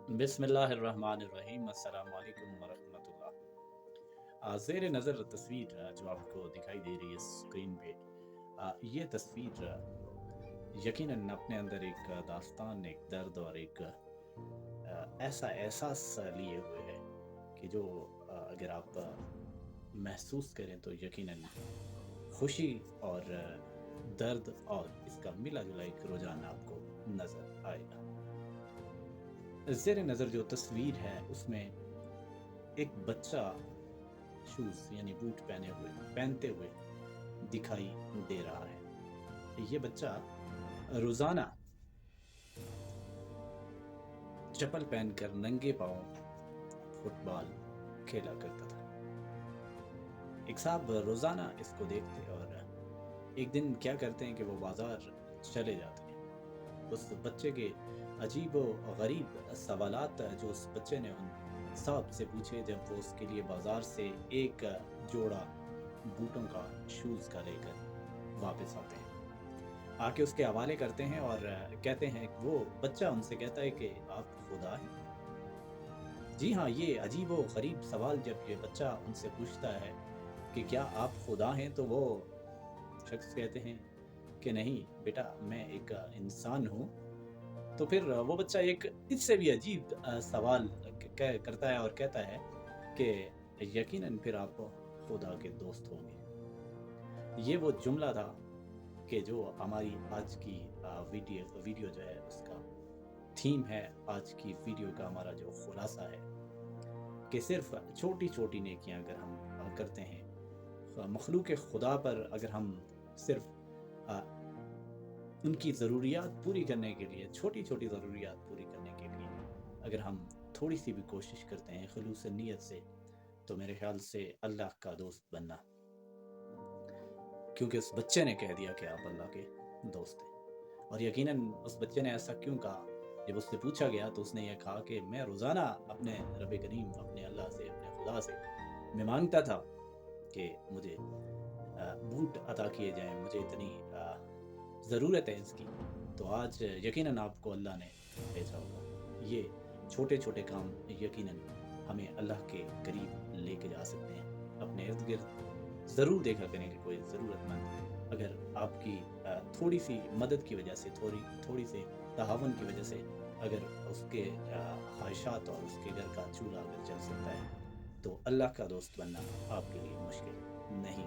बिस्मिल्लाहिर्रहमानिर्रहीम अस्सलाम वालेकुम वरहमतुल्लाह। ज़ेर नज़र तस्वीर जो आपको दिखाई दे रही है स्क्रीन पे, ये तस्वीर यकीनन अपने अंदर एक दास्तान, एक दर्द और एक ऐसा एहसास लिए हुए है कि जो अगर आप महसूस करें तो यकीनन खुशी और दर्द और इसका मिला-जुला एक रुझान आपको नज़र आएगा। ज़ेर नज़र जो तस्वीर है उसमें एक बच्चा शूज़ यानी बूट पहनते हुए दिखाई दे रहा है। ये बच्चा रोज़ाना चप्पल पहनकर नंगे पाँव फुटबॉल खेला करता था। एक साहब रोज़ाना इसको देखते और एक दिन क्या करते हैं कि वो बाज़ार चले जाते हैं। उस बच्चे के अजीब-ओ-गरीब सवालात जो उस बच्चे ने उन साहब से पूछे जब वो उसके लिए बाज़ार से एक जोड़ा बूटों का, शूज़ का लेकर वापस आते हैं। आके उसके हवाले करते हैं और कहते हैं, वो बच्चा उनसे कहता है कि आप खुदा हैं? जी हाँ, ये अजीब-ओ-गरीब सवाल जब ये बच्चा उनसे पूछता है कि क्या आप खुदा हैं? तो वो शख्स कहते हैं कि नहीं बेटा, मैं एक इंसान हूँ। तो फिर वो बच्चा एक इससे भी अजीब सवाल करता है और कहता है कि यकीनन फिर आप खुदा के दोस्त होंगे। ये वो जुमला था कि जो हमारी आज की वीडियो जो है उसका थीम है, आज की वीडियो का हमारा जो खुलासा है कि सिर्फ छोटी-छोटी नेकियां अगर हम करते हैं, मखलूक खुदा पर अगर हम सिर्फ उनकी ज़रूरियात पूरी करने के लिए, छोटी-छोटी ज़रूरियात पूरी करने के लिए अगर हम थोड़ी-सी भी कोशिश करते हैं ख़ुलूस नीयत से, तो मेरे ख़्याल से अल्लाह का दोस्त बनना, क्योंकि उस बच्चे ने कह दिया कि आप अल्लाह के दोस्त हैं। और यकीनन उस बच्चे ने ऐसा क्यों कहा? जब उससे पूछा गया तो उसने ये कहा कि मैं रोज़ाना अपने रब करीम, अपने अल्लाह से, अपने खुदा से मैं माँगता था कि मुझे बूट अता किए जाएँ, मुझे इतनी ज़रूरत है इसकी, तो आज यकीनन आपको अल्लाह ने भेजा होगा। ये छोटे-छोटे काम यकीनन हमें अल्लाह के करीब लेके जा सकते हैं। अपने इर्द-गिर्द ज़रूर देखा करें कि कोई ज़रूरतमंद अगर आपकी थोड़ी-सी मदद की वजह से, थोड़ी-सी तआवुन की वजह से अगर उसके ख़्वाहिशात और उसके घर का चूल्हा अगर जल सकता है, तो अल्लाह का दोस्त बनना आपके लिए मुश्किल नहीं।